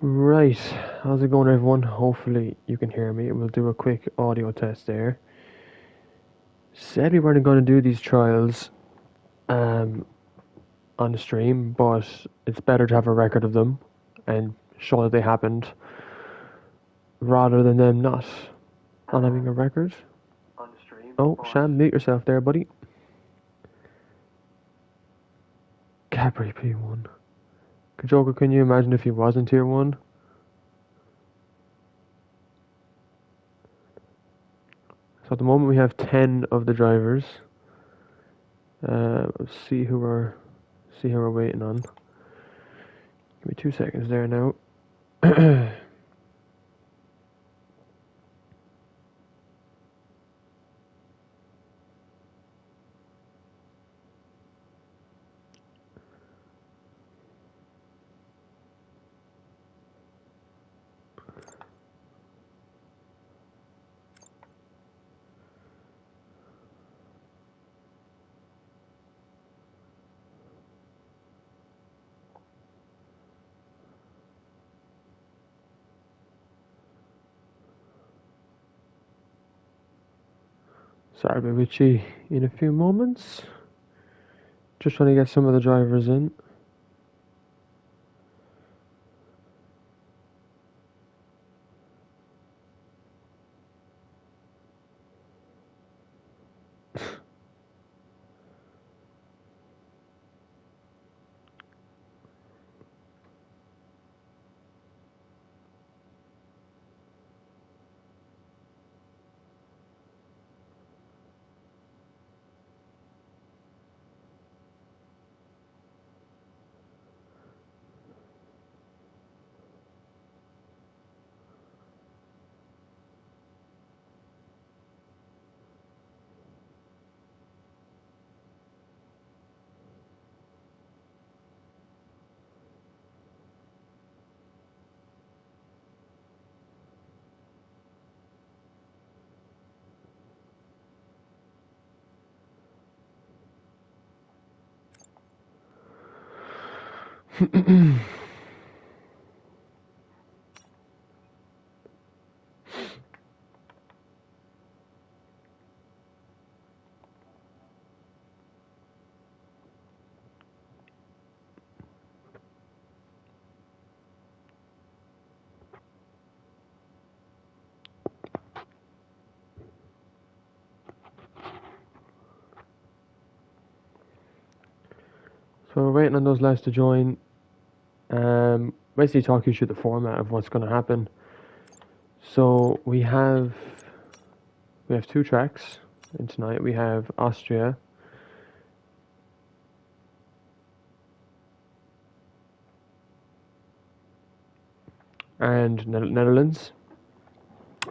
Right, how's it going everyone? Hopefully you can hear me. We'll do a quick audio test there. Said we weren't going to do these trials um, on the stream, but it's better to have a record of them and show that they happened rather than them not having a record. Oh, Sham, mute yourself there, buddy. Capri P1. Kajoka, can you imagine if he was in Tier 1? So at the moment we have 10 of the drivers. Let's see who we're waiting on. Give me 2 seconds there now. Sorry, I'll be with you in a few moments. Just trying to get some of the drivers in. So we're waiting on those lads to join. Basically talk you through the format of what's going to happen. So we have two tracks in tonight. We have Austria, and Netherlands.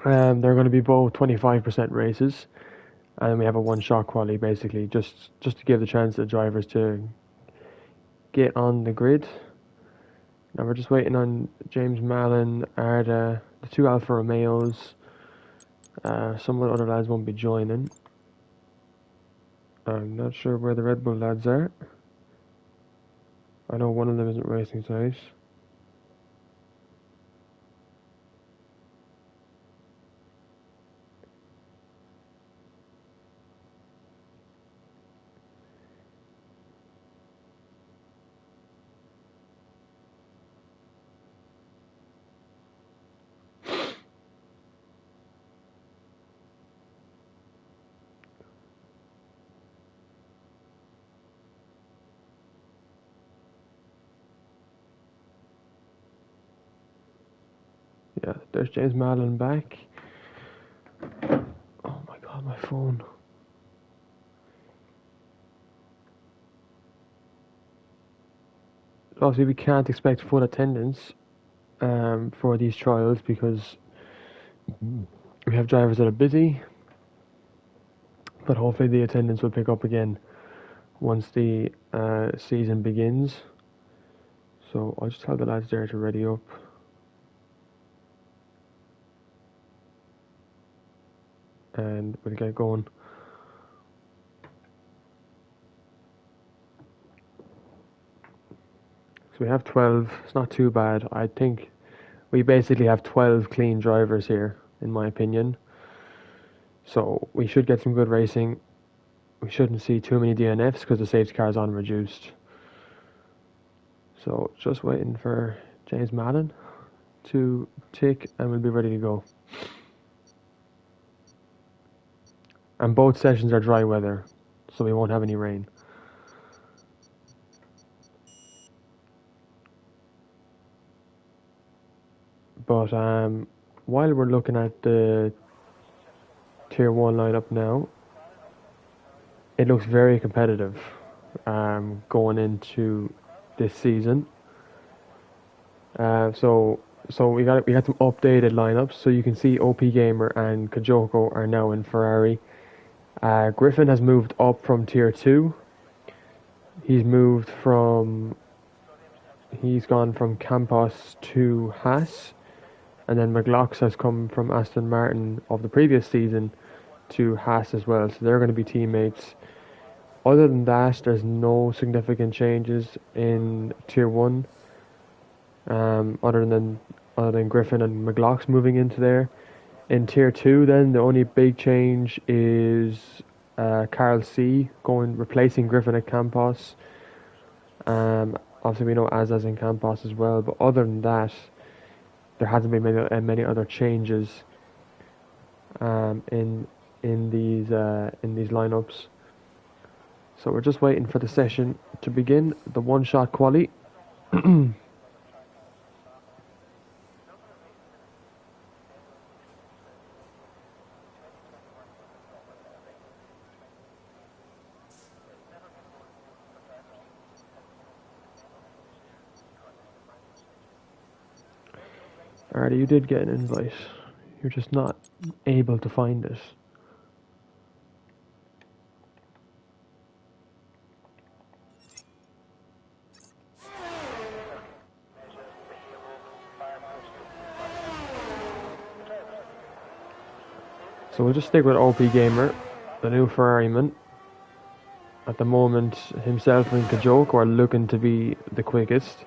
They're going to be both 25% races, and we have a one-shot quali basically, just to give the chance to the drivers to get on the grid. Now we're just waiting on James Mallon, Arda, the two Alfa Romeos. Some of the other lads won't be joining. I'm not sure where the Red Bull lads are. I know one of them isn't racing tonight. Yeah, there's James Mallon back. Oh my god, my phone. Obviously, we can't expect full attendance for these trials because we have drivers that are busy. But hopefully, the attendance will pick up again once the season begins. So I'll just tell the lads there to ready up. And we'll get going. So we have 12. It's not too bad. I think we basically have 12 clean drivers here, in my opinion. So we should get some good racing. We shouldn't see too many DNFs because the safety car is on reduced. So just waiting for James Madden to tick and we'll be ready to go. And both sessions are dry weather, so we won't have any rain. But while we're looking at the Tier 1 lineup now, it looks very competitive going into this season. So we got some updated lineups. So you can see OP Gamer and Kajoko are now in Ferrari. Griffin has moved up from Tier 2. He's gone from Campos to Haas. And then McLaughlin has come from Aston Martin of the previous season to Haas as well. So they're going to be teammates. Other than that, there's no significant changes in Tier 1. Other than Griffin and McLaughlin moving into there. In Tier 2 then, the only big change is Carl C. replacing Griffin at Campos. Obviously we know Azaz in Campos as well, but other than that, there hasn't been many other changes in these lineups. So we're just waiting for the session to begin, the one-shot quali. Alrighty, you did get an invite. You're just not able to find it. So we'll just stick with OP Gamer, the new Ferrari man. At the moment, himself and Kajoko are looking to be the quickest.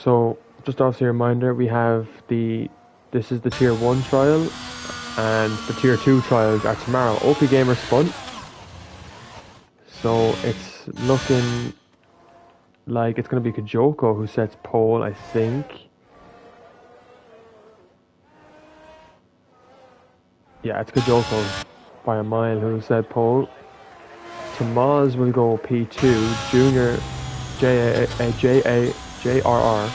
So, just obviously a reminder, we have this is the Tier 1 trial, and the Tier 2 trials are tomorrow. OP Gamer spun, so it's looking like it's going to be Kajoko who sets pole, I think. Yeah, it's Kajoko by a mile who set pole. Tamaz will go P2, Junior JRR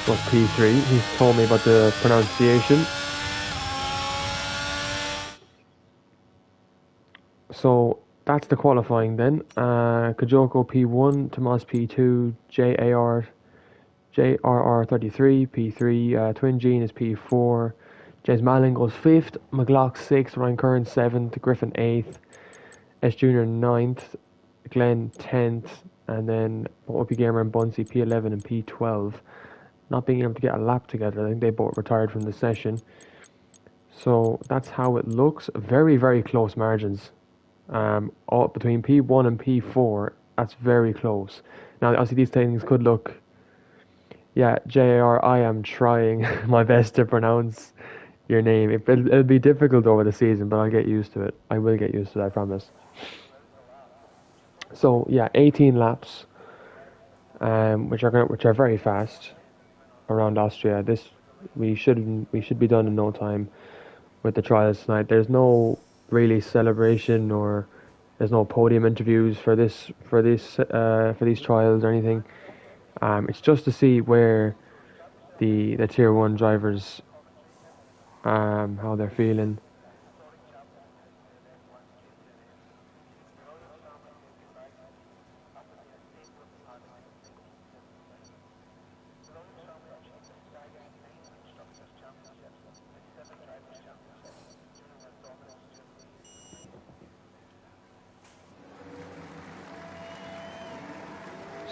was P3. He's told me about the pronunciation. So that's the qualifying then. Kajoko P1, Tomas P2, JRR33, P3, Twin Gene is P4, James Malin goes 5th, McLaughlin 6th, Ryan Kern 7th, Griffin 8th, S Junior 9th, Glenn 10th, and then OP Gamer and Bunsey P11 and P12. Not being able to get a lap together, I think they both retired from the session. So that's how it looks. Very, very close margins. All between P1 and P4, that's very close. Now, obviously, these things could look. Yeah, JAR, I am trying my best to pronounce your name. It'll be difficult over the season, but I'll get used to it. I will get used to it, I promise. So yeah, 18 laps, which are very fast around Austria. We should be done in no time with the trials tonight. There's no really celebration or there's no podium interviews for these trials or anything. It's just to see where the Tier 1 drivers how they're feeling.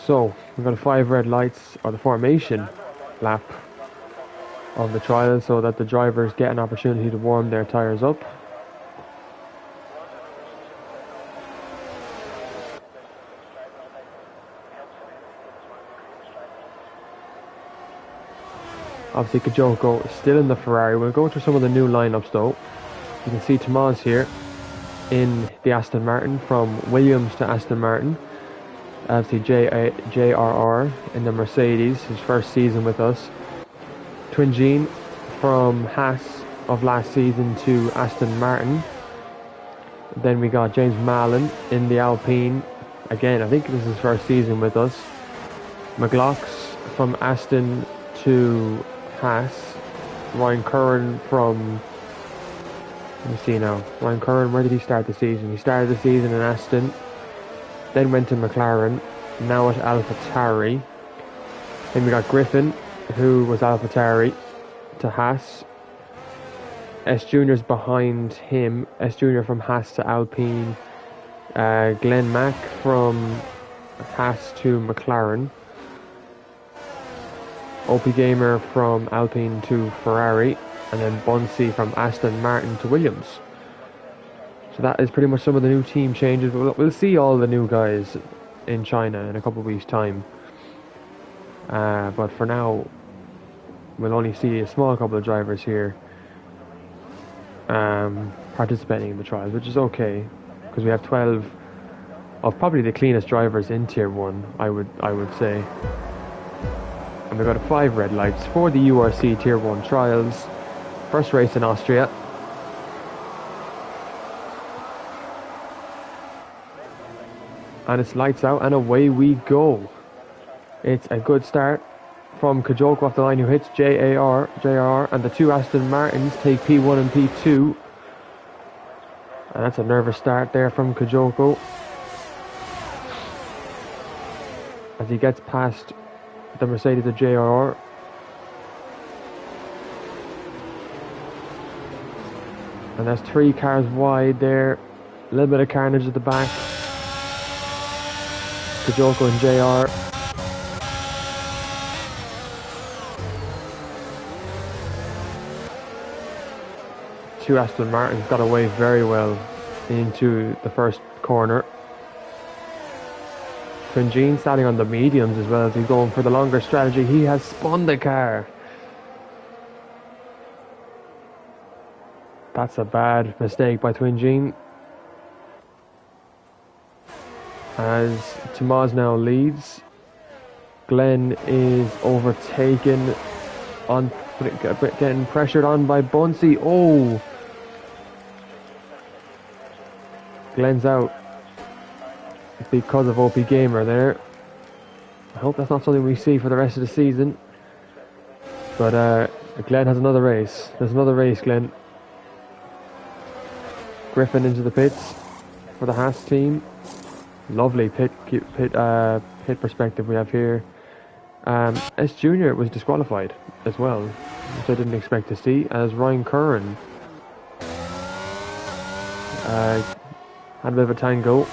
So we've got 5 red lights, or the formation lap of the trial, so that the drivers get an opportunity to warm their tyres up. Obviously Kajoko is still in the Ferrari. We'll go through some of the new lineups though. You can see Tomas here in the Aston Martin, from Williams to Aston Martin. Obviously JRR in the Mercedes, his first season with us. Twin Gene from Haas of last season to Aston Martin. Then we got James Mallon in the Alpine. Again, I think this is his first season with us. McLaughlin from Aston to Haas. Ryan Curran from... let me see now. Ryan Curran, where did he start the season? He started the season in Aston. Then went to McLaren. Now at AlphaTauri. Then we got Griffin, who was AlphaTauri, to Haas. S Junior's behind him. S Junior from Haas to Alpine. Glenn Mack from Haas to McLaren. OP Gamer from Alpine to Ferrari. And then Bunsey from Aston Martin to Williams. So that is pretty much some of the new team changes. We'll see all the new guys in China in a couple of weeks' time. But for now, we'll only see a small couple of drivers here participating in the trials, which is okay, because we have 12 of probably the cleanest drivers in Tier 1, I would say. And we've got 5 red lights for the URC Tier 1 trials. First race in Austria. And it's lights out and away we go. It's a good start from Kajoko off the line, who hits JR, and the 2 Aston Martins take P1 and P2. And that's a nervous start there from Kajoko, as he gets past the Mercedes of JR. And that's 3 cars wide there. A little bit of carnage at the back. Kajoko and JR. Two Aston Martins got away very well into the first corner. Twin Gene starting on the mediums as well, as he's going for the longer strategy. He has spun the car. That's a bad mistake by Twin Gene, as Tomas now leads. Glenn is overtaken, getting pressured on by Bunsey. Oh! Glenn's out because of OP Gamer there. I hope that's not something we see for the rest of the season. But Glenn has another race. There's another race, Glenn. Griffin into the pits for the Haas team. Lovely pit perspective we have here. S Junior was disqualified as well, which I didn't expect to see, as Ryan Curran had a bit of a tango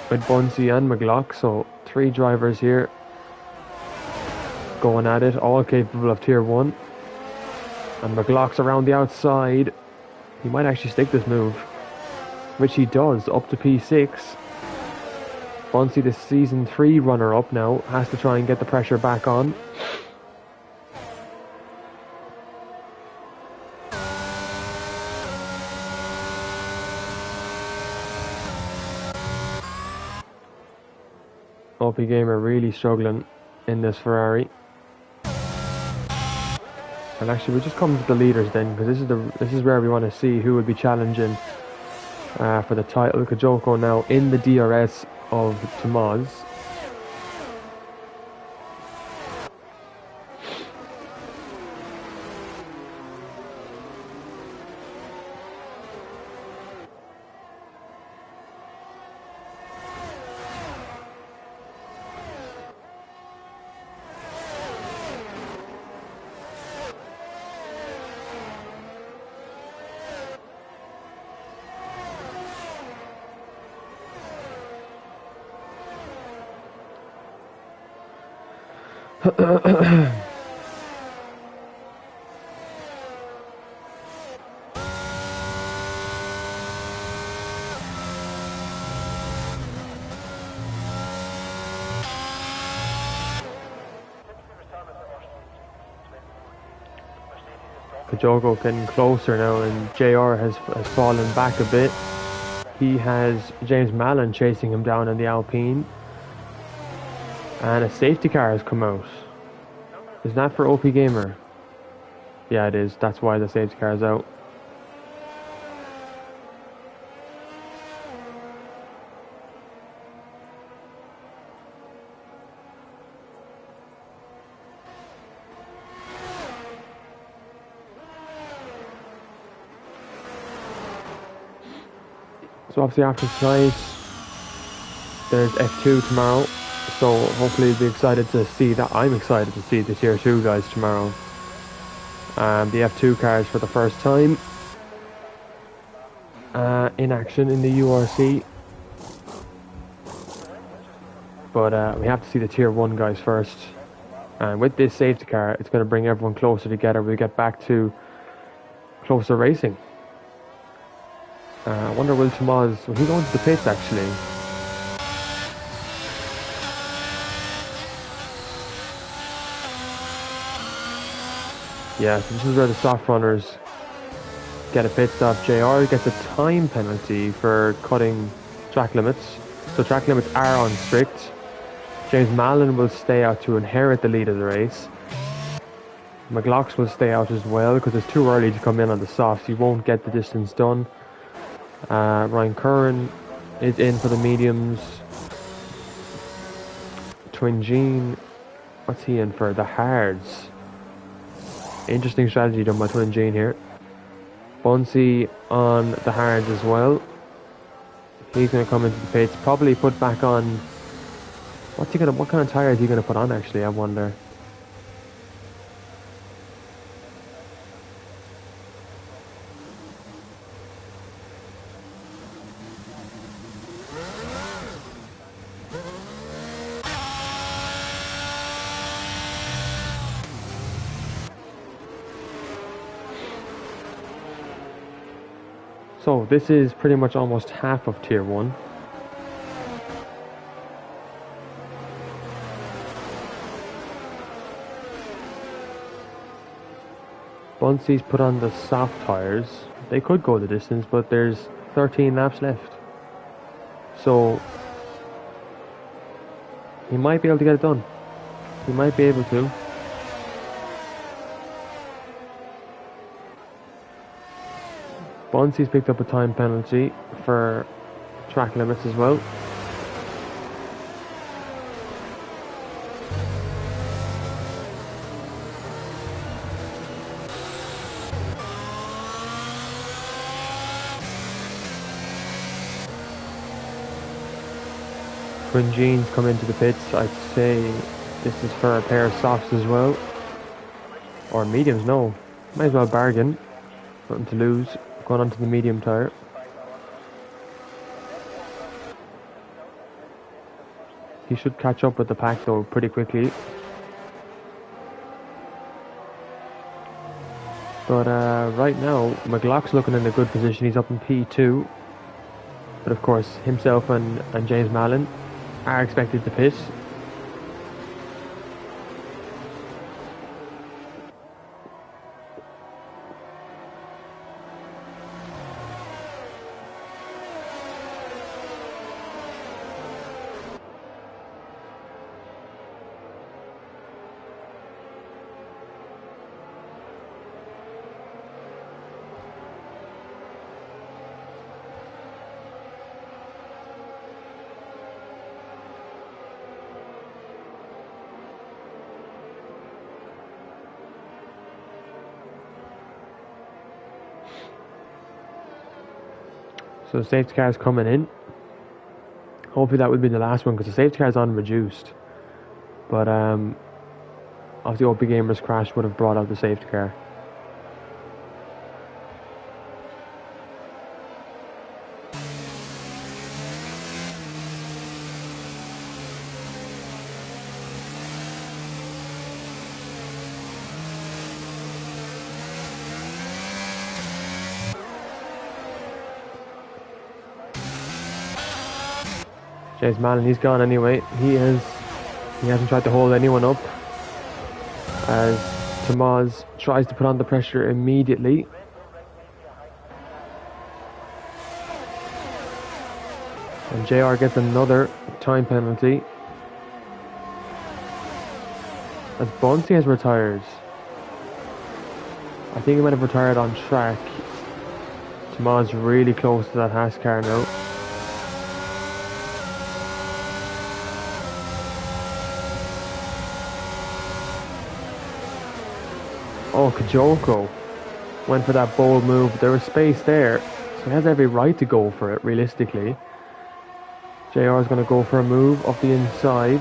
with Bunsey and McLaughlin. So 3 drivers here going at it, all capable of Tier 1. And McLaughlin's around the outside. He might actually stick this move, which he does, up to P6. Bunsey, the Season 3 runner-up now, has to try and get the pressure back on. OP Gamer really struggling in this Ferrari. And actually we'll just come to the leaders then, because this is where we want to see who will be challenging for the title. Kajoko now in the DRS of Tomas. Kajoko getting closer now, and JR has fallen back a bit. He has James Mallon chasing him down in the Alpine. And a safety car has come out. Is that for OP Gamer? Yeah, it is. That's why the safety car is out. So obviously after tonight, there's F2 tomorrow. So hopefully you'll be excited to see that. I'm excited to see the Tier 2 guys tomorrow. The F2 cars for the first time in action in the URC. But we have to see the Tier 1 guys first. And with this safety car, it's going to bring everyone closer together. We'll get back to closer racing. I wonder will Tomas, will he go into the pits actually? Yeah, so this is where the soft runners get a pit stop. JR gets a time penalty for cutting track limits. So track limits are on strict. James Mallon will stay out to inherit the lead of the race. McLaughlin will stay out as well because it's too early to come in on the softs. He won't get the distance done. Ryan Curran is in for the mediums. Twin Gene, what's he in for? The hards. Interesting strategy done by Twin Gene here. Bunsey on the hards as well. He's going to come into the pits. Probably put back on. What kind of tire is he going to put on? Actually, I wonder. So this is pretty much almost half of Tier 1. Bunsey's put on the soft tyres. They could go the distance, but there's 13 laps left. So he might be able to get it done. He might be able to. Bunsey's picked up a time penalty for track limits as well. Twin Gene's come into the pits. I'd say this is for a pair of softs as well. Or mediums, no. Might as well bargain. Nothing to lose. Going on to the medium tyre. He should catch up with the pack though pretty quickly. But right now, McLaughlin's looking in a good position. He's up in P2. But of course, himself and James Mallon are expected to pit. So the safety car is coming in. Hopefully that will be the last one because the safety car is on reduced. But if the OP Gamers crash would have brought out the safety car. James Mallon, he's gone anyway. He hasn't tried to hold anyone up as Tamaz tries to put on the pressure immediately. And JR gets another time penalty as Bunsey has retired. I think he might have retired on track. Tamaz really close to that Haas car now. Oh, Kajoko went for that bold move. There was space there, so he has every right to go for it, realistically. JR is going to go for a move off the inside.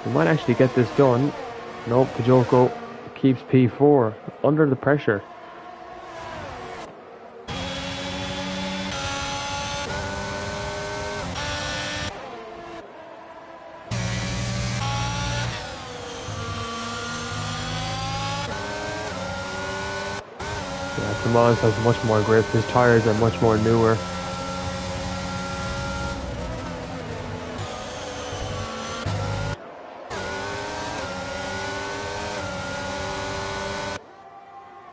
He might actually get this done. Nope, Kajoko keeps P4 under the pressure. Yeah, Tamaz has much more grip. His tyres are much more newer.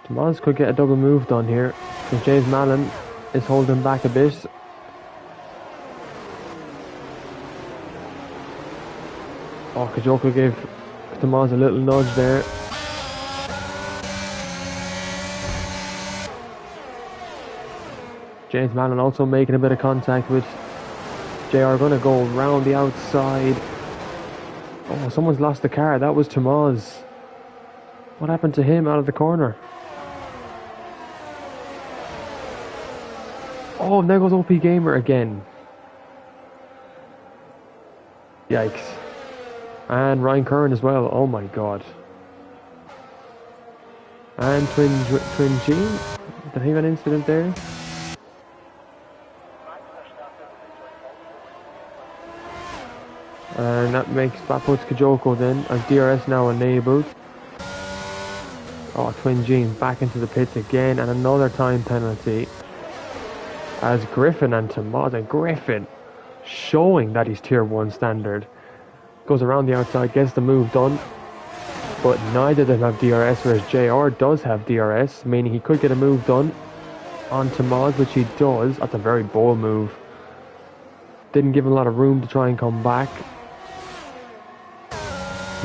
Tamaz could get a double move done here, because James Mallon is holding back a bit. Oh, Kajoko gave Tamaz a little nudge there. James Mallon also making a bit of contact with JR, going to go round the outside. Oh, someone's lost the car. That was Tamaz. What happened to him out of the corner? Oh, and there goes OP Gamer again. Yikes. And Ryan Curran as well. Oh my god. And Twin Gene. Did he have an incident there? And that puts Kajoko then as DRS now enabled. Oh, Twin Gene back into the pits again, and another time penalty as Griffin and Tamaz, and Griffin showing that he's tier 1 standard, goes around the outside, gets the move done, but neither of them have DRS, whereas JR does have DRS, meaning he could get a move done on Tamaz, which he does. That's a very bold move. Didn't give him a lot of room to try and come back.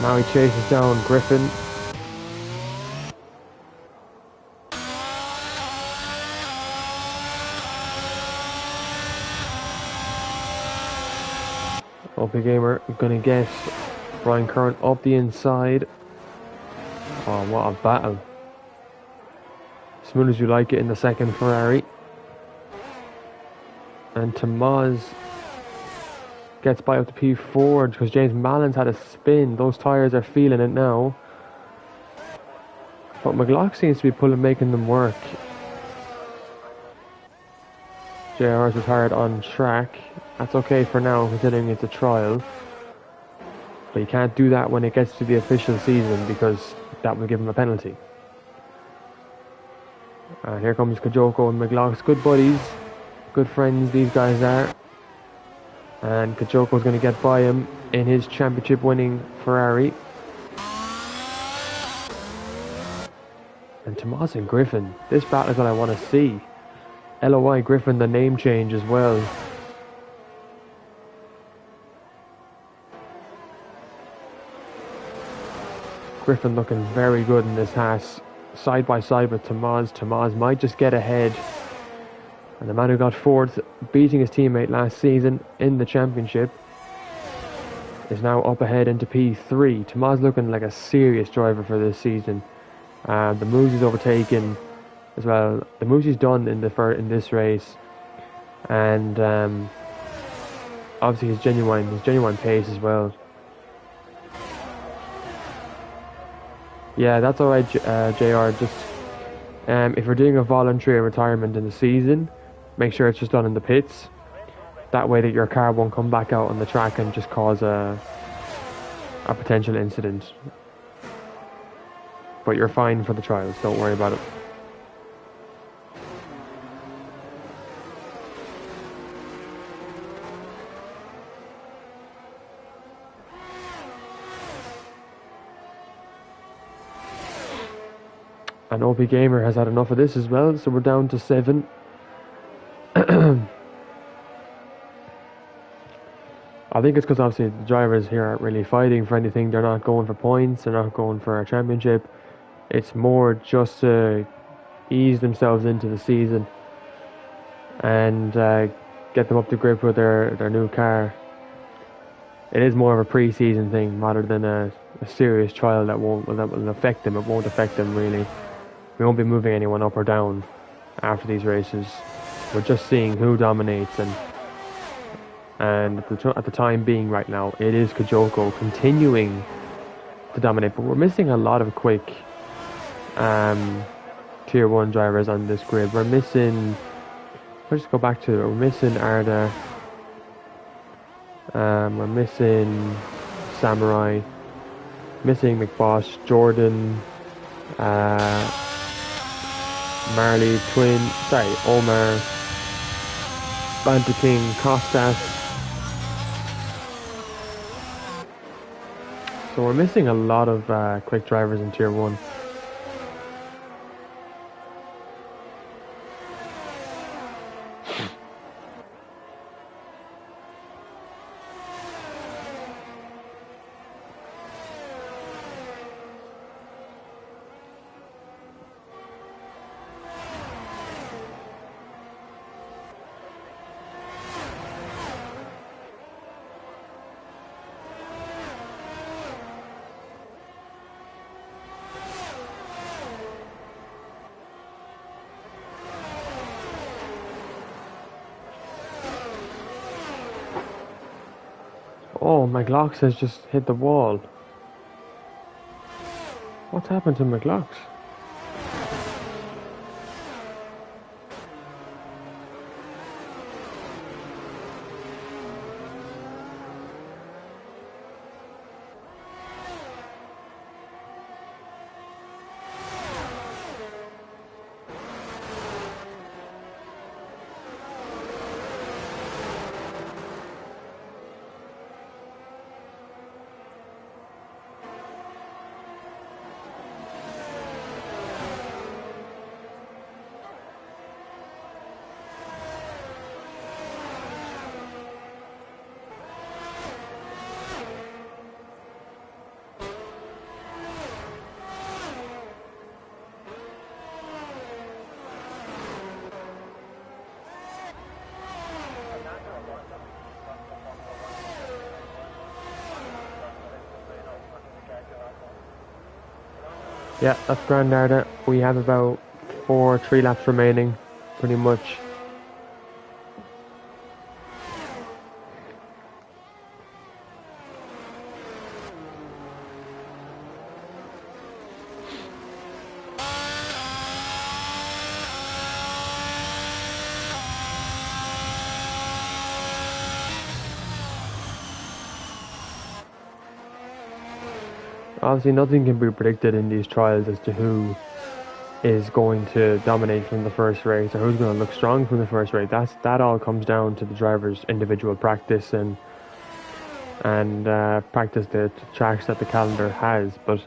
Now he chases down Griffin. OP Gamer gonna get Ryan Curran up the inside. Oh, what a battle. Smooth as you like it in the second Ferrari. And Tamaz gets by up to P4 because James Mallon's had a spin. Those tyres are feeling it now. But McLaughlin seems to be making them work. JR's retired on track. That's okay for now, considering it's a trial. But you can't do that when it gets to the official season, because that will give him a penalty. And here comes Kajoko and McLaughlin. Good buddies. Good friends these guys are. And Kajoko's going to get by him in his championship winning Ferrari. And Tamaz and Griffin. This battle is what I want to see. LOI Griffin, the name change as well. Griffin looking very good in this Haas. Side by side with Tamaz. Tamaz might just get ahead. And the man who got fourth, beating his teammate last season in the championship, is now up ahead into P3. Tamaz looking like a serious driver for this season. The moves he's overtaken as well, the moves he's done in this race, and obviously his genuine pace as well. Yeah, that's alright, JR. Just if you're doing a voluntary retirement in the season, make sure it's just done in the pits. That way that your car won't come back out on the track and just cause a potential incident. But you're fine for the trials, don't worry about it. And OP Gamer has had enough of this as well, so we're down to 7. I think it's because obviously the drivers here aren't really fighting for anything. They're not going for points. They're not going for a championship. It's more just to ease themselves into the season and get them up to grip with their new car. It is more of a pre-season thing rather than a serious trial that will affect them. It won't affect them really. We won't be moving anyone up or down after these races. We're just seeing who dominates, and at the time being right now, it is Kajoko continuing to dominate, but we're missing a lot of quick tier 1 drivers on this grid. We're missing, let's just go back to it, we're missing Arda, we're missing Samurai, missing McBoss, Jordan, Marley, Omar, Banta King, Costas. So we're missing a lot of quick drivers in tier 1. Oh, McLox has just hit the wall. What's happened to McLox? Yeah, that's grand, Arda. We have about 3 laps remaining, pretty much. Obviously, nothing can be predicted in these trials as to who is going to dominate from the first race or who's going to look strong from the first race. That all comes down to the driver's individual practice and practice the tracks that the calendar has. But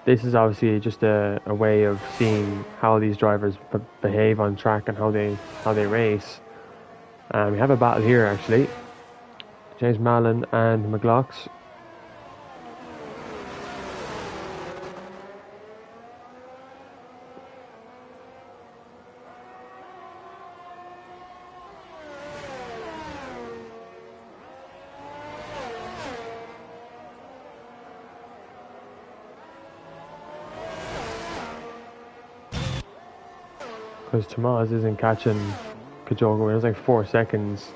this is obviously just a way of seeing how these drivers behave on track and how they race. We have a battle here actually. James Mallon and McLox. Because Tomas isn't catching Kajoko. There's like 4 seconds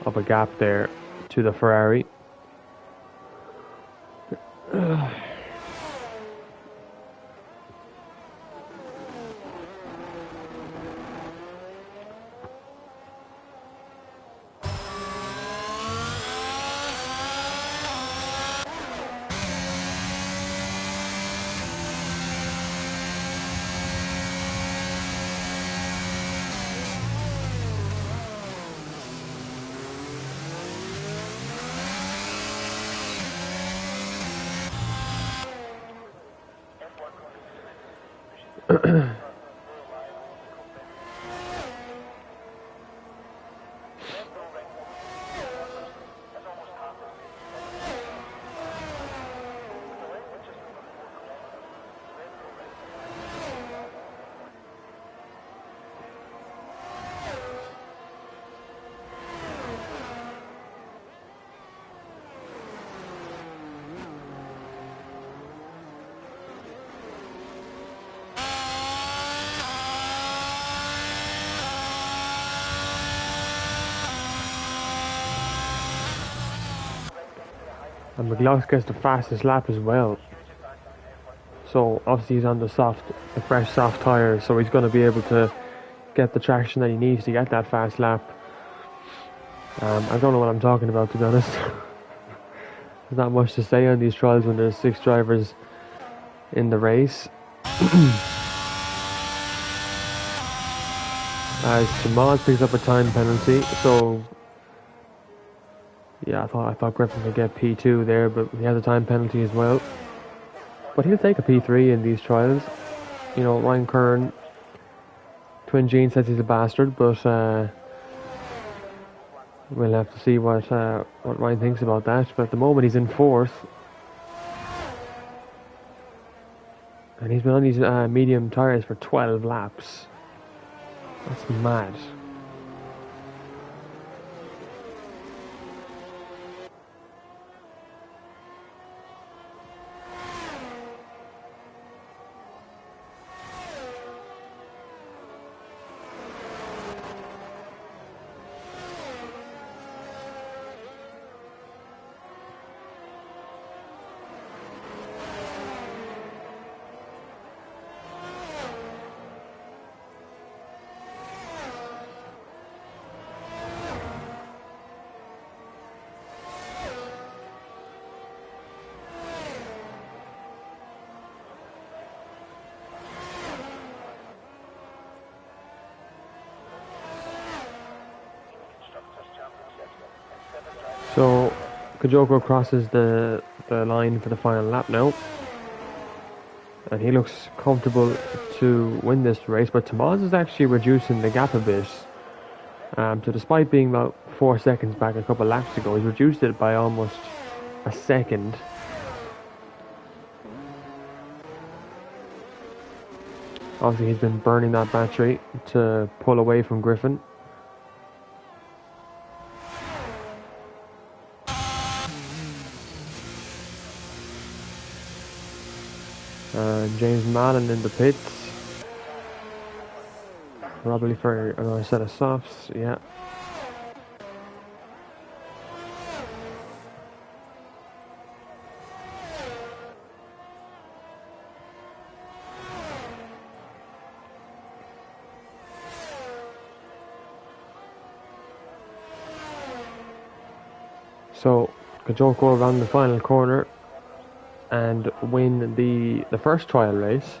of a gap there to the Ferrari. And McLaughlin gets the fastest lap as well. So obviously he's on the fresh soft tyres, so he's going to be able to get the traction that he needs to get that fast lap. I don't know what I'm talking about, to be honest. There's not much to say on these trials when there's 6 drivers in the race. As Tomas picks up a time penalty, so yeah, I thought Griffin could get P2 there, but he has a time penalty as well. But he'll take a P3 in these trials. You know, Ryan Kern, Twin Gene says he's a bastard, but we'll have to see what Ryan thinks about that. But at the moment he's in 4th. And he's been on these medium tyres for 12 laps. That's mad. So Kajoko crosses the line for the final lap now. And he looks comfortable to win this race, but Tomas is actually reducing the gap a bit. So despite being about 4 seconds back a couple laps ago, he's reduced it by almost a second. Obviously he's been burning that battery to pull away from Griffin. James Mallon in the pits. Probably for another set of softs, yeah. So Kajoko around the final corner and win the first trial race.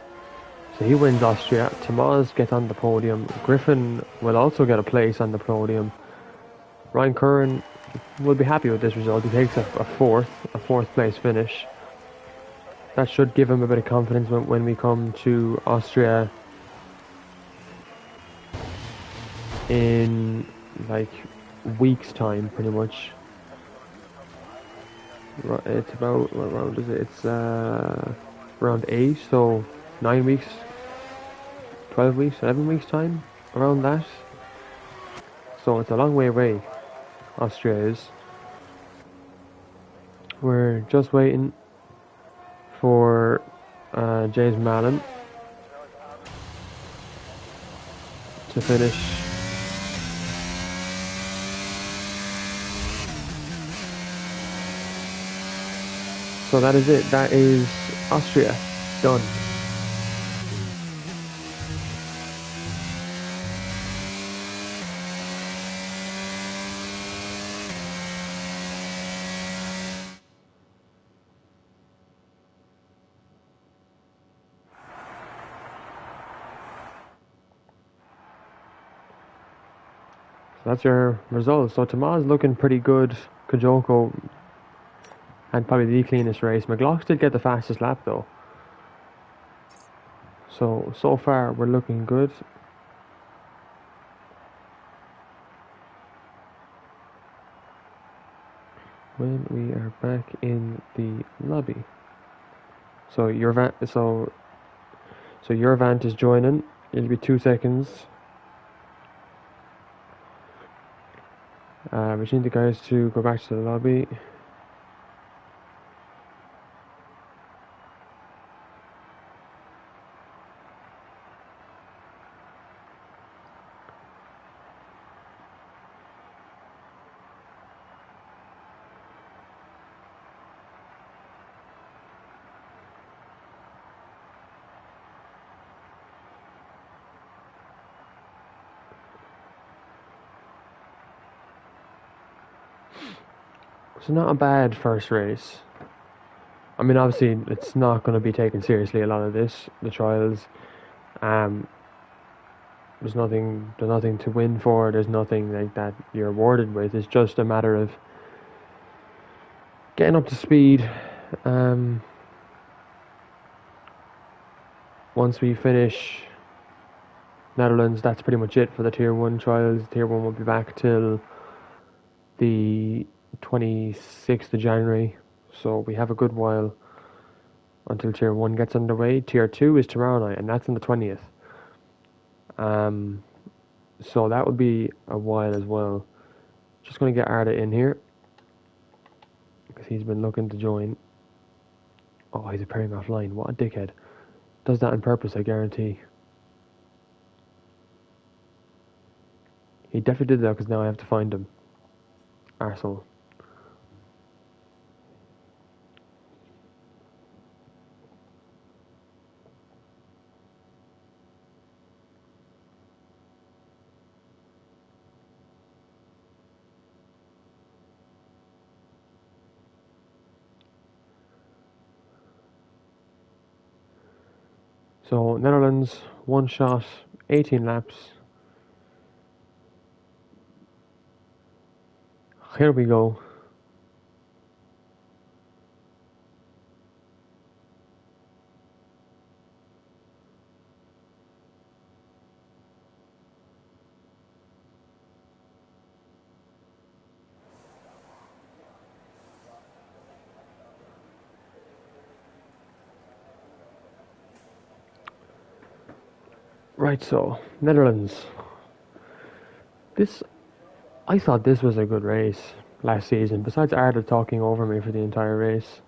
So he wins Austria. Tomas gets on the podium. Griffin will also get a place on the podium. Ryan Curran will be happy with this result. He takes a fourth place finish. That should give him a bit of confidence when we come to Austria in like weeks time, pretty much. It's about, what round is it? It's around 8, so 9 weeks, 12 weeks, 11 weeks time, around that. So it's a long way away, Austria is. We're just waiting for James Mallon to finish. So that is it. That is Austria done. So that's your results. So Tomas looking pretty good. Kajoko had probably the cleanest race. McLaughlin did get the fastest lap though. So far we're looking good. When we are back in the lobby. So your van is joining. It'll be 2 seconds. We need the guys to go back to the lobby. So not a bad first race. I mean, obviously, it's not going to be taken seriously, a lot of this, the trials. Um, there's nothing to win for. There's nothing like that you're awarded with. It's just a matter of getting up to speed. Um, Once we finish Netherlands, that's pretty much it for the Tier 1 trials. Tier 1 will be back till the 26th of January. So we have a good while until Tier 1 gets underway. Tier 2 is tomorrow night, and that's on the 20th. So that would be a while as well. Just going to get Arda in here, because he's been looking to join. Oh, he's appearing offline. What a dickhead. Does that on purpose, I guarantee. He definitely did that, because now I have to find him. Arsehole. So, Netherlands, one shot, 18 laps. Here we go. Right, so, Netherlands. I thought this was a good race last season, besides Arda talking over me for the entire race.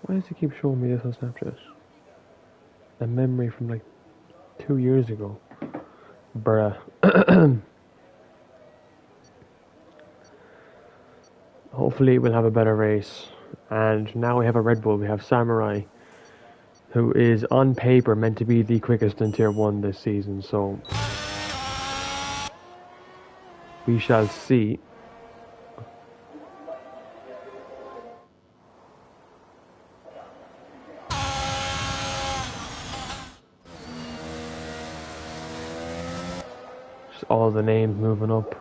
Why does it keep showing me this on Snapchat? A memory from like 2 years ago. Bruh. Hopefully we'll have a better race. And now we have a Red Bull. We have Samurai, who is on paper meant to be the quickest in Tier 1 this season. So we shall see. Just all the names moving up.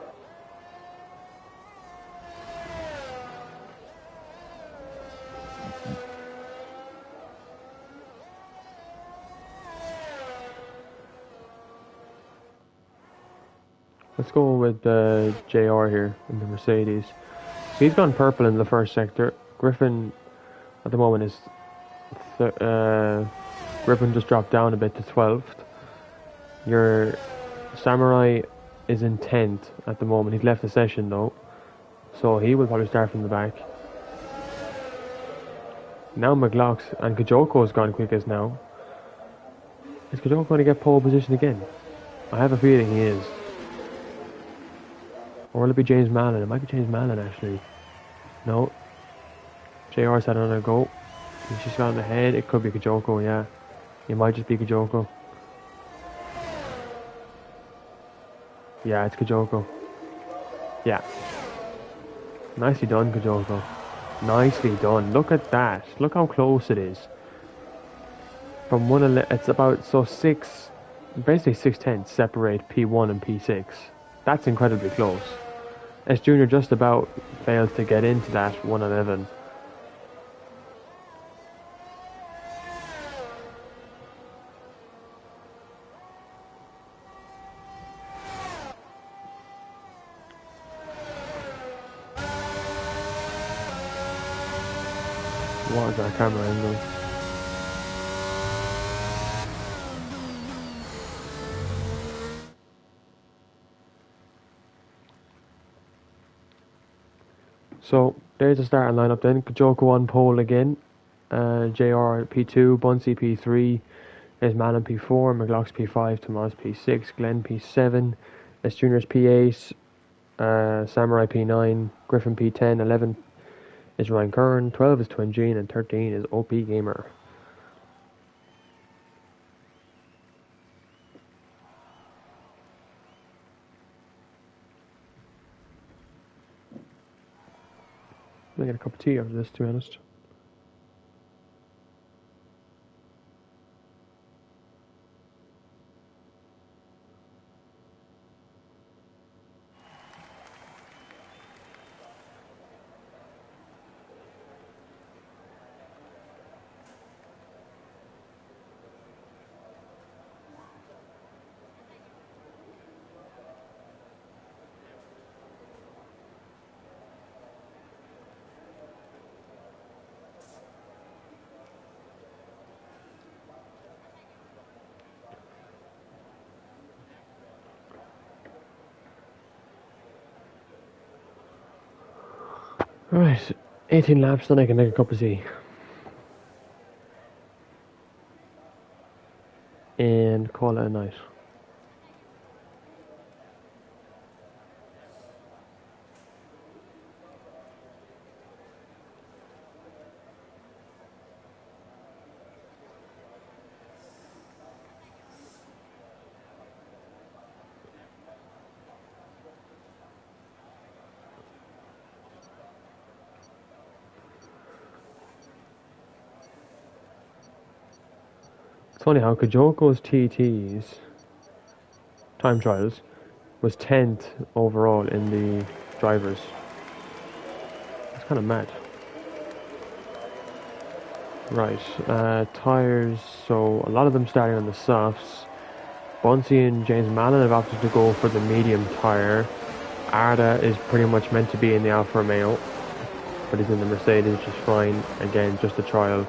Let's go with JR here in the Mercedes. So he's gone purple in the first sector. Griffin at the moment is Griffin just dropped down a bit to 12th. Your Samurai is in 10th at the moment. He's left the session though, so he will probably start from the back. Now McLaughlin and Kajoko has gone quickest now. Is Kajoko going to get pole position again? I have a feeling he is. Or will it be James Mallon? It might be James Mallon actually. No. JR's had another go. He's just gone ahead. It could be Kajoko, yeah. It might just be Kajoko. Yeah, it's Kajoko. Yeah. Nicely done, Kajoko. Nicely done. Look at that. Look how close it is. From 111, it's about, so 6, basically 6/10 separate P1 and P6. That's incredibly close. S Junior just about failed to get into that 111. What is that camera angle? So there's the starting lineup then. Kajoko on pole again. JR P2, Bunsey P3, there's Malin P4, McLaughlin P5, Tomas P6, Glenn P7, S Juniors P8, Samurai P9, Griffin P10, 11 is Ryan Kern, 12 is Twin Gene, and 13 is OP Gamer. I'm gonna get a cup of tea after this, to be honest. Right, 18 laps, then I can make a cup of tea. And call it a night. It's funny how Kajoko's TT's time trials was 10th overall in the drivers. It's kind of mad. Right, tyres, so a lot of them starting on the softs. Bunsey and James Mallon have opted to go for the medium tyre. Arda is pretty much meant to be in the Alfa Romeo, but he's in the Mercedes, which is fine. Again, just a trial.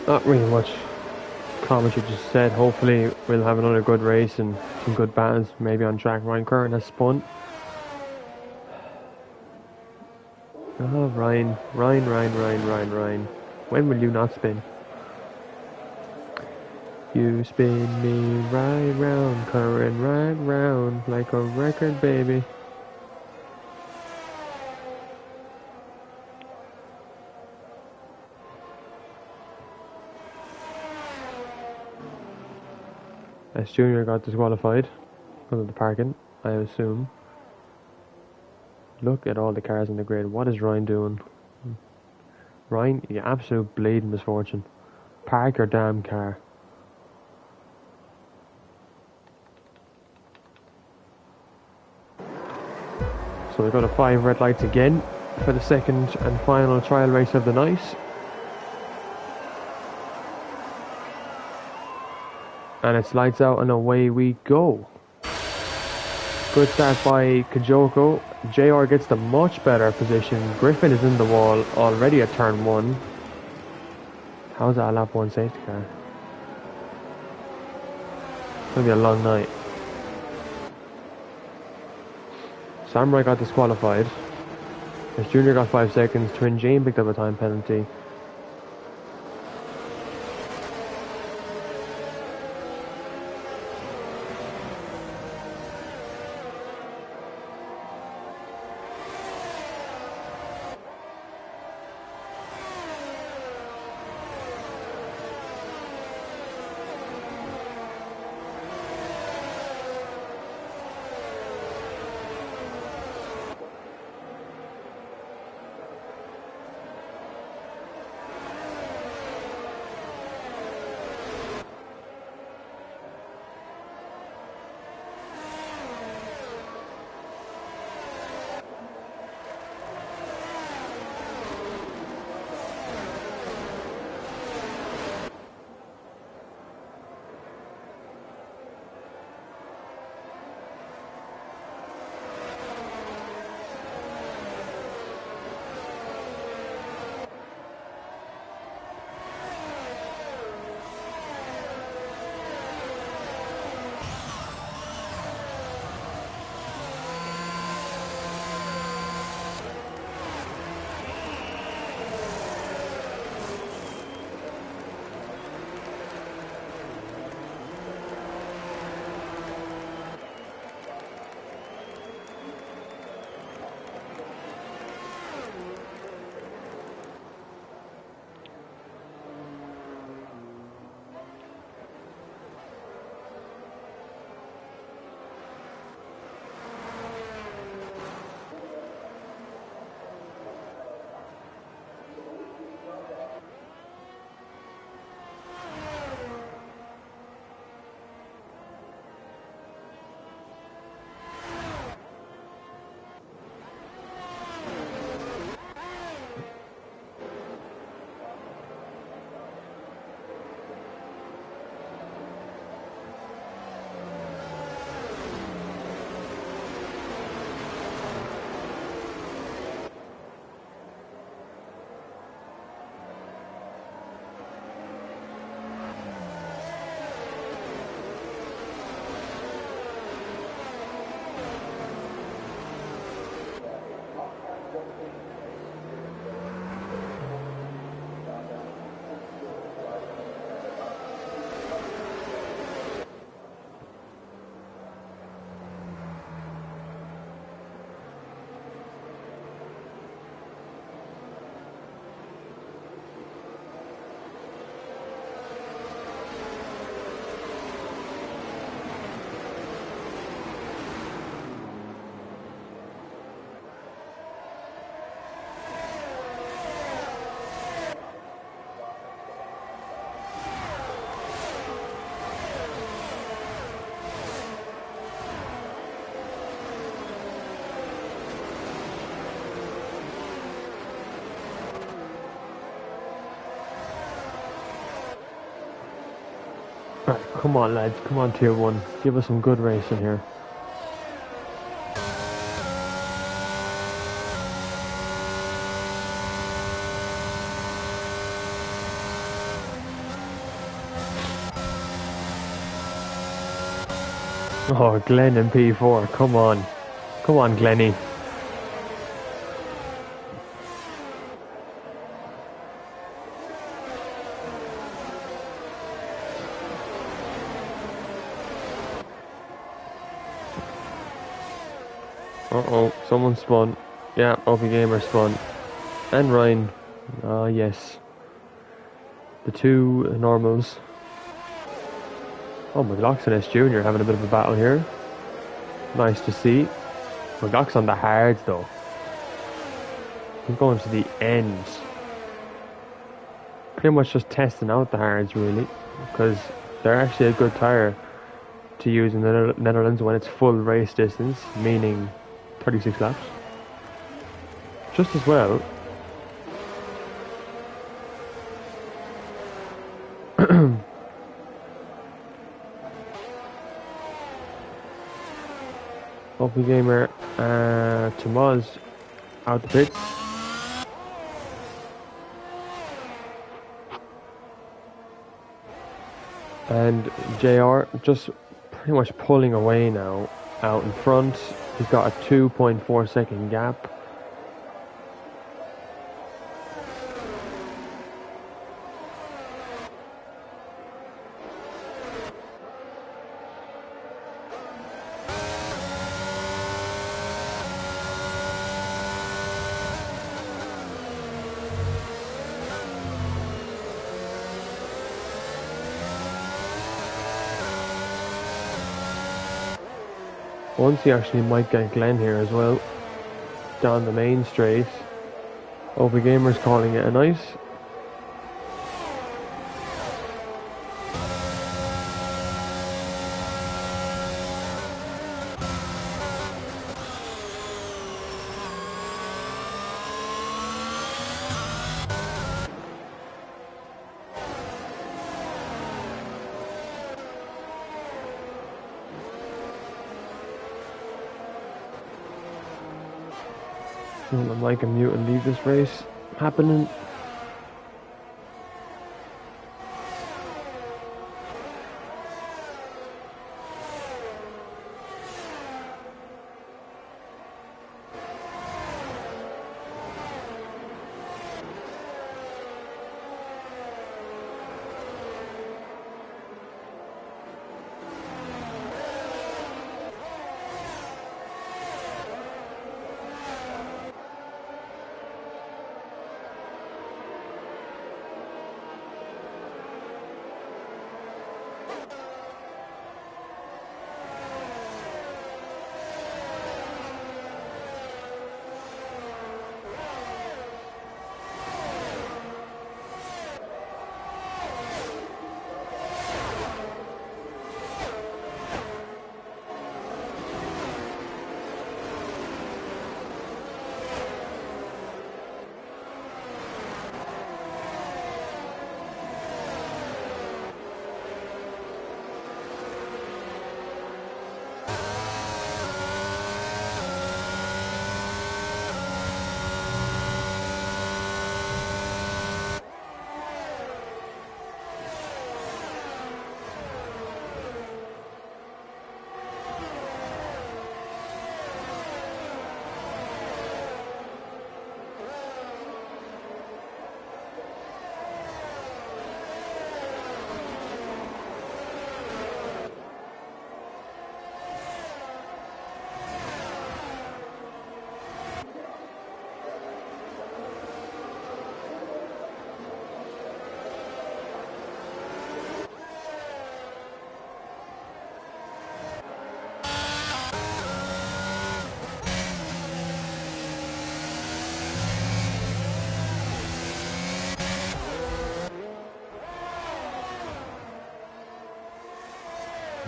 Not really much comment you just said. Hopefully we'll have another good race and some good battles, maybe on track. Ryan Curran has spun. Oh, Ryan. When will you not spin? You spin me right round, Curran, right round, like a record, baby. S Junior got disqualified because of the parking, I assume. Look at all the cars in the grid. What is Ryan doing? Ryan, you absolute bleeding misfortune. Park your damn car. So we've got a 5 red lights again for the second and final trial race of the night. And it's lights out and away we go. Good start by Kajoko. JR gets the much better position. Griffin is in the wall already at turn 1. How's that a lap 1 safety car? It's going to be a long night. Samurai got disqualified. His junior got 5 seconds. Twin Jane picked up a time penalty. come on lads, come on tier 1. Give us some good racing here. Oh, Glenn in P4, come on. Come on, Glenny. Uh-oh, someone spun. Yeah, OP Gamer spun. And Ryan. Ah, yes. The two normals. Oh, McLaughlin S Jr. having a bit of a battle here. Nice to see. McLaughlin's on the hards though. He's going to the ends. Pretty much just testing out the hards really, because they're actually a good tyre to use in the Netherlands when it's full race distance, meaning 36 laps. Just as well. OP Gamer, Tomas out the pits. And JR just pretty much pulling away now out in front. He's got a 2.4 second gap. Once he actually might get Glenn here as well, down the main straight. OP Gamer's calling it a night. I'm like a mute and leave this race happening.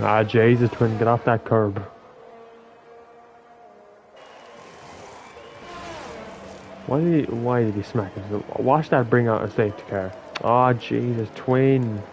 Ah, Jesus, twin, get off that curb. Why did he smack it? Watch that bring out a safety car. Ah, Jesus, twin.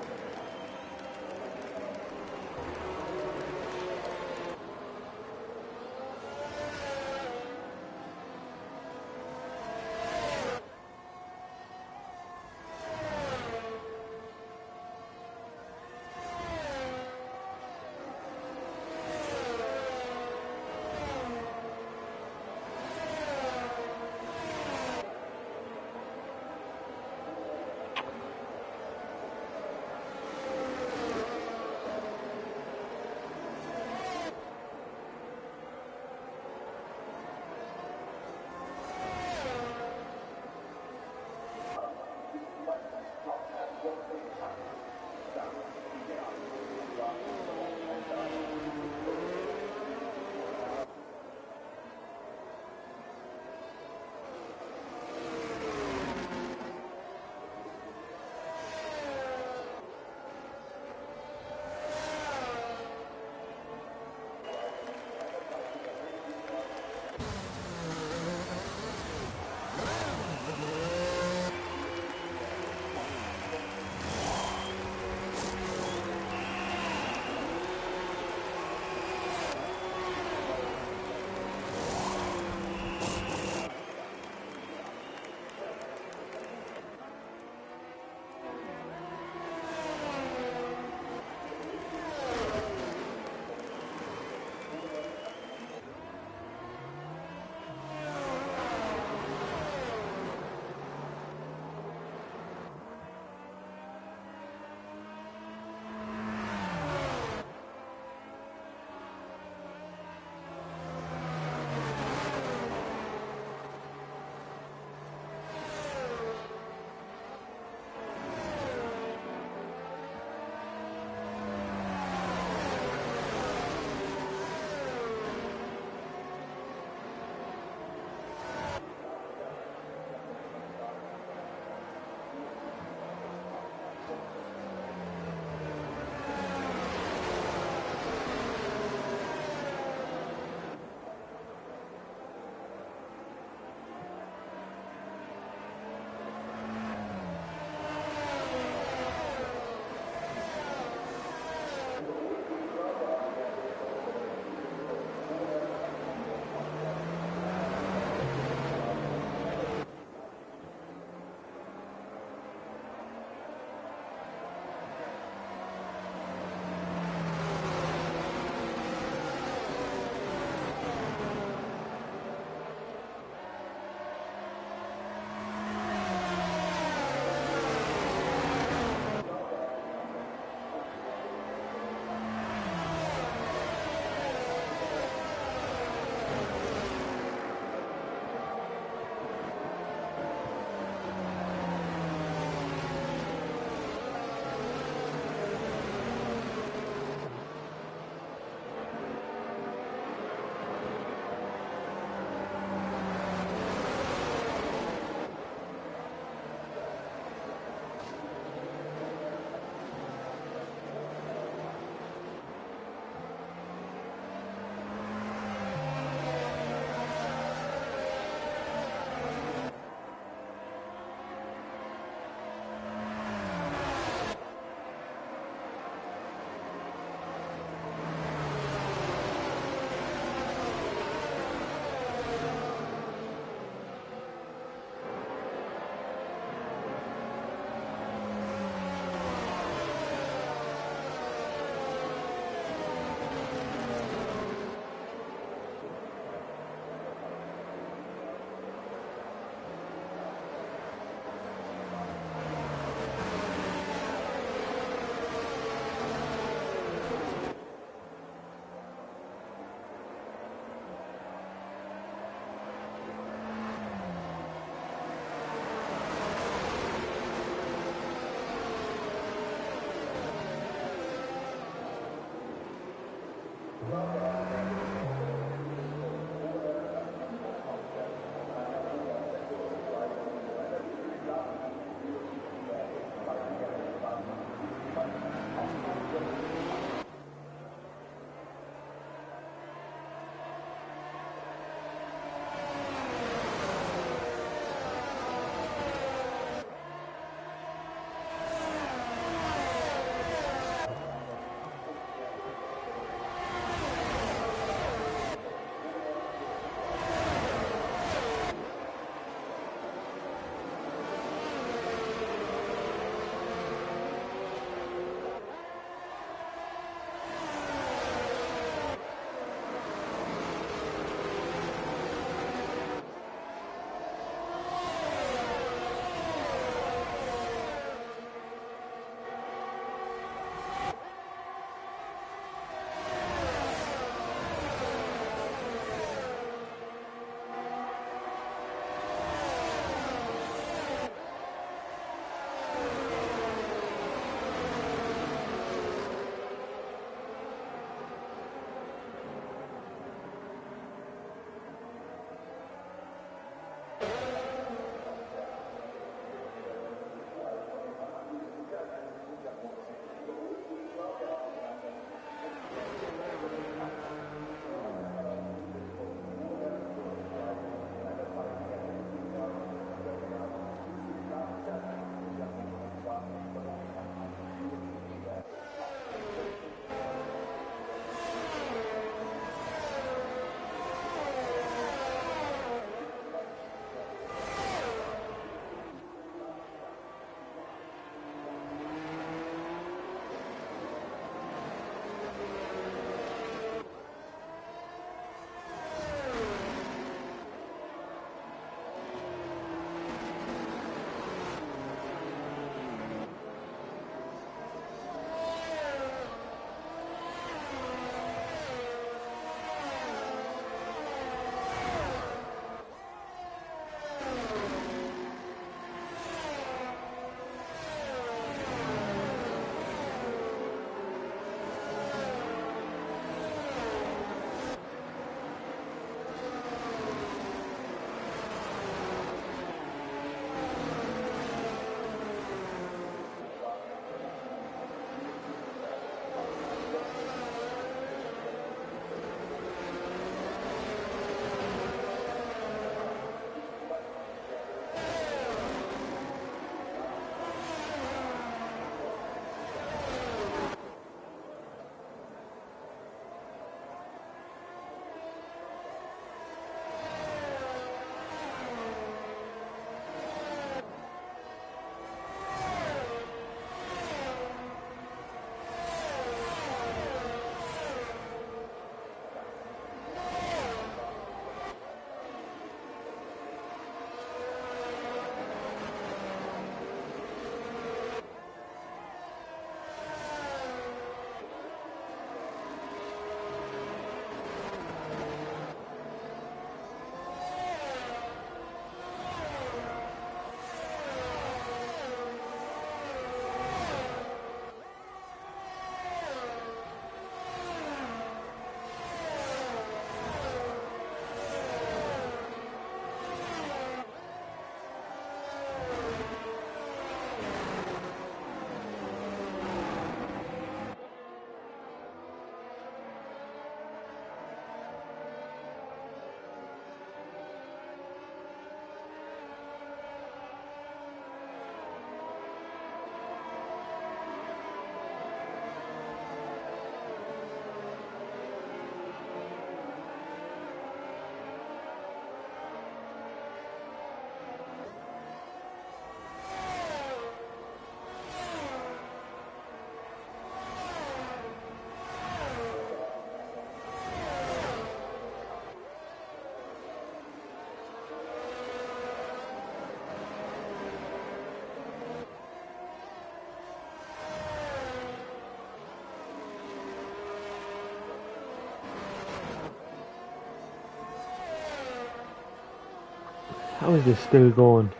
How is this still going?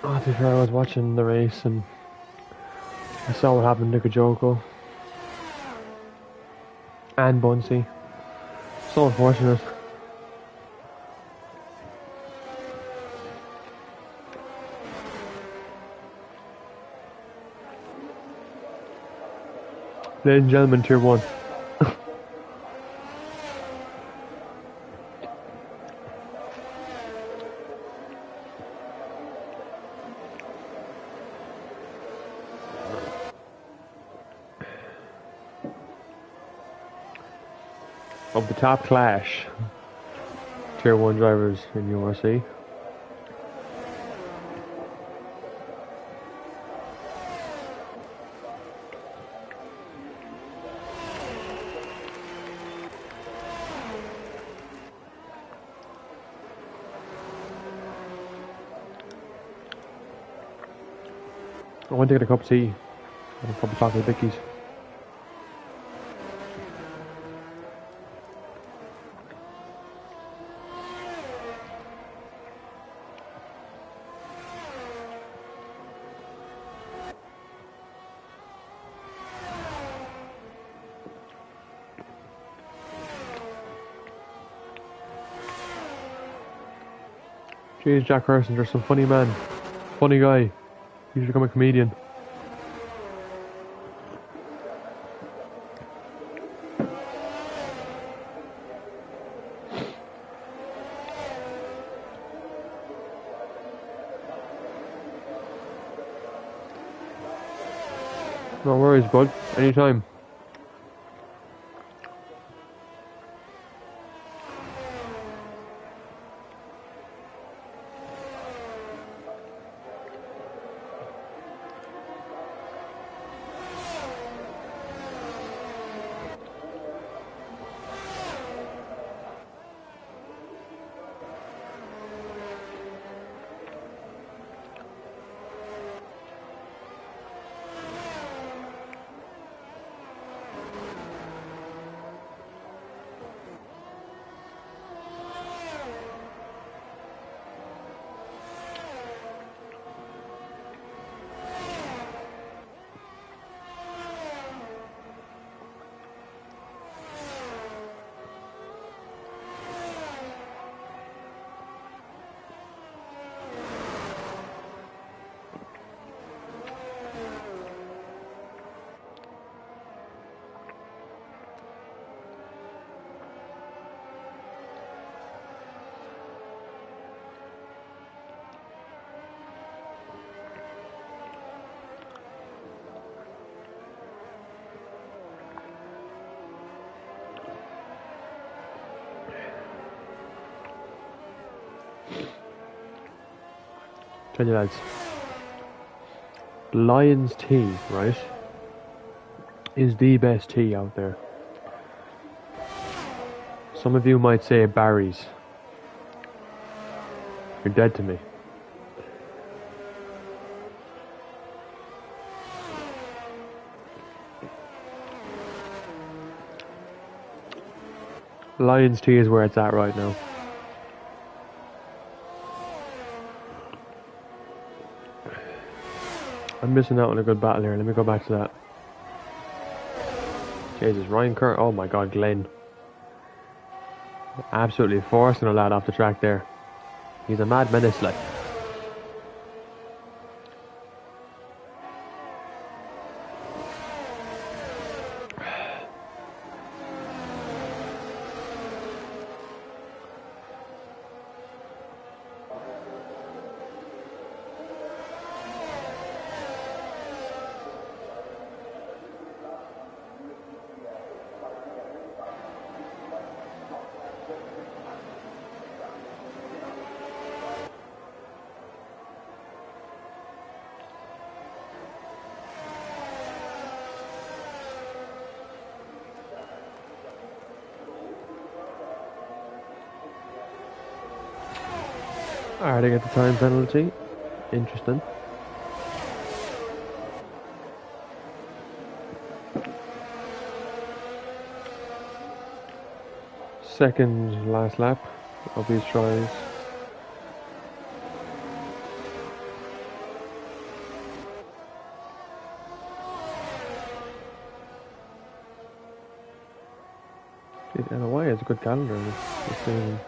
Oh, to be fair, I was watching the race and I saw what happened to Kajoko. And Bunsey. So unfortunate. Ladies and gentlemen, Tier 1. Of the top clash, Tier 1 drivers in URC. I went to get a cup of tea and a couple of chocolate bickies. Jeez, Jack Hurson, you're some funny man. Funny guy. You should become a comedian. No worries, bud. Anytime. Tell you lads, Lion's tea, right, is the best tea out there. Some of you might say Barry's. You're dead to me. Lion's tea is where it's at right now. I'm missing out on a good battle here. Let me go back to that. Jesus, Ryan Kerr. Oh my god, Glenn. Absolutely forcing a lad off the track there. He's a mad menace, like. Alright, I get the time penalty. Interesting. Second last lap of these tries. And why it's a good calendar this season.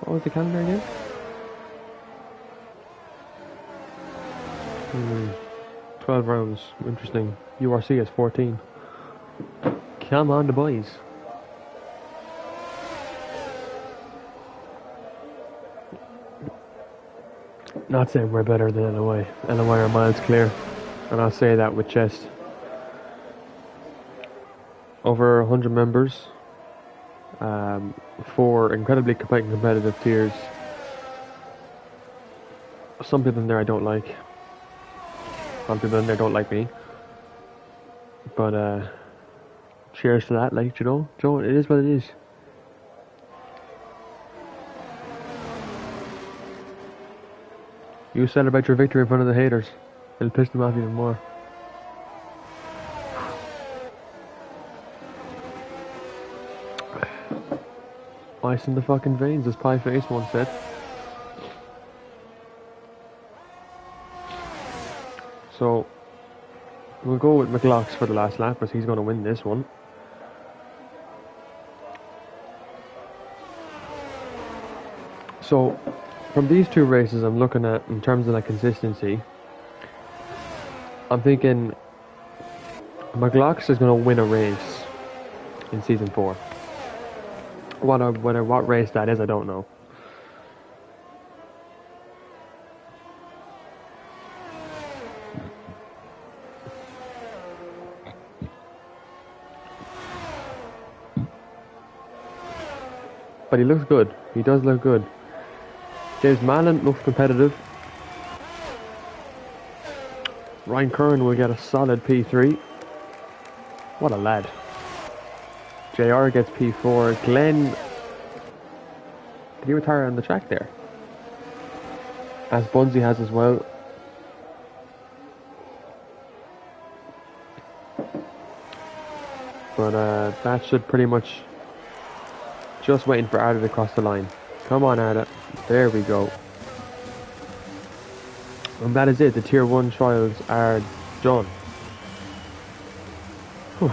What was the calendar again? 12 rounds. Interesting. URC is 14. Come on, the boys. Not saying we're better than LOI. LOI are miles clear. And I'll say that with chest. Over 100 members. 4 incredibly competitive tiers. Some people in there I don't like. Some people in there don't like me. But cheers to that, like, you know, Joe, it is what it is. You celebrate your victory in front of the haters. It'll piss them off even more. Ice in the fucking veins, as Pie Face once said. So, we'll go with McLaughlin for the last lap, because he's going to win this one. So, from these two races I'm looking at, in terms of that consistency, I'm thinking McLaughlin is going to win a race in Season 4. What race that is, I don't know. But he looks good. He does look good. James Mallon looks competitive. Ryan Curran will get a solid P3. What a lad. JR gets P4. Glenn... Did he retire on the track there? As Bunzi has as well. But that should pretty much... Just waiting for Arda to cross the line. Come on, Arda. There we go. And that is it. The Tier 1 trials are done. Whew.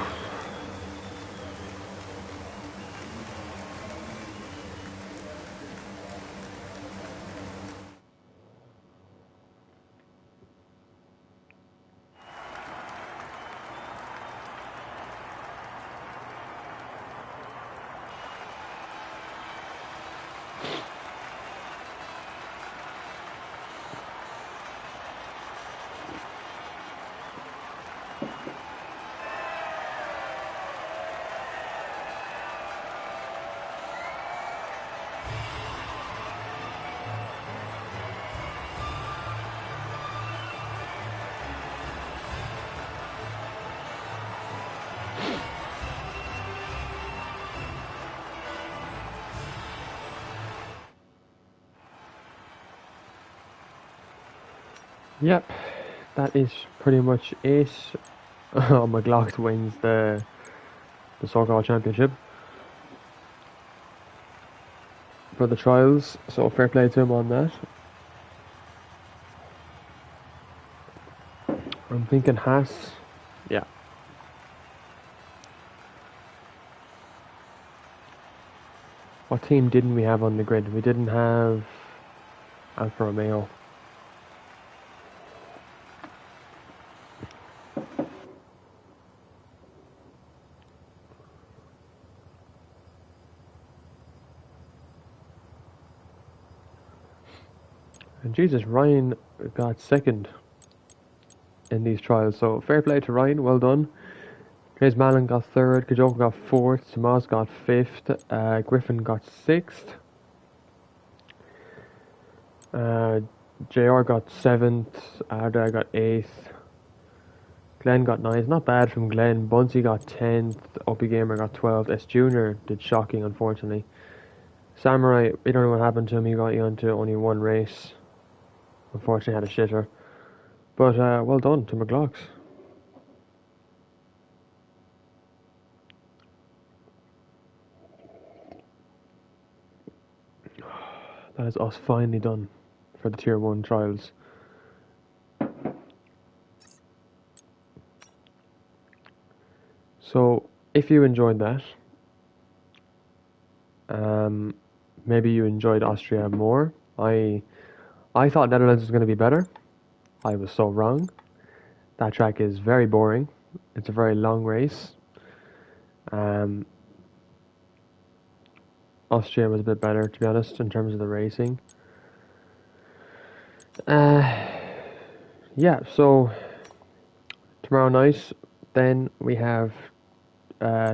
Yep, that is pretty much it. McLaughlin wins the so-called championship for the trials, so fair play to him on that. I'm thinking Haas, yeah. What team didn't we have on the grid? We didn't have Alfa Romeo. And Jesus, Ryan got second in these trials, so fair play to Ryan, well done. James Mallon got third, Kajoko got fourth, Tomas got fifth, Griffin got sixth, JR got seventh, Arda got eighth, Glenn got ninth, not bad from Glenn. Bunty got 10th, Opie Gamer got 12th, S Junior did shocking unfortunately. Samurai, we don't know what happened to him, he got onto only one race. Unfortunately had a shitter. But well done to McLaughlin. That is us finally done for the Tier 1 trials. So if you enjoyed that, um, maybe you enjoyed Austria more. I thought Netherlands was going to be better. I was so wrong. That track is very boring. It's a very long race. Um, Austria was a bit better, to be honest, in terms of the racing. Uh, yeah, so tomorrow night, then we have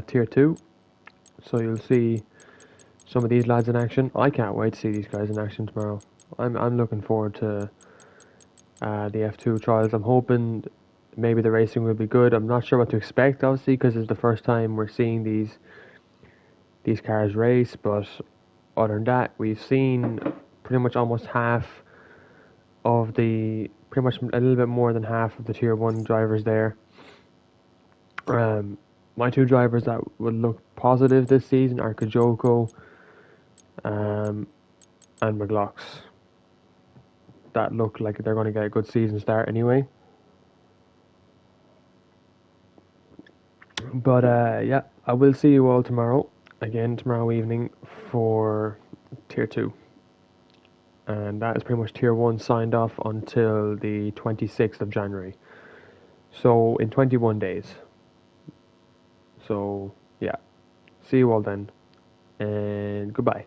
Tier 2. So you'll see some of these lads in action. I can't wait to see these guys in action tomorrow. I'm looking forward to the F2 trials. I'm hoping maybe the racing will be good. I'm not sure what to expect, obviously, because it's the first time we're seeing these cars race. But other than that, we've seen pretty much almost half of pretty much a little bit more than half of the Tier 1 drivers there. My two drivers that would look positive this season are Kajoko and McLaughlin. That look like they're going to get a good season start anyway. But yeah, I will see you all tomorrow, again tomorrow evening for Tier 2. And that is pretty much Tier 1 signed off until the 26th of January. So in 21 days. So yeah, see you all then, and goodbye.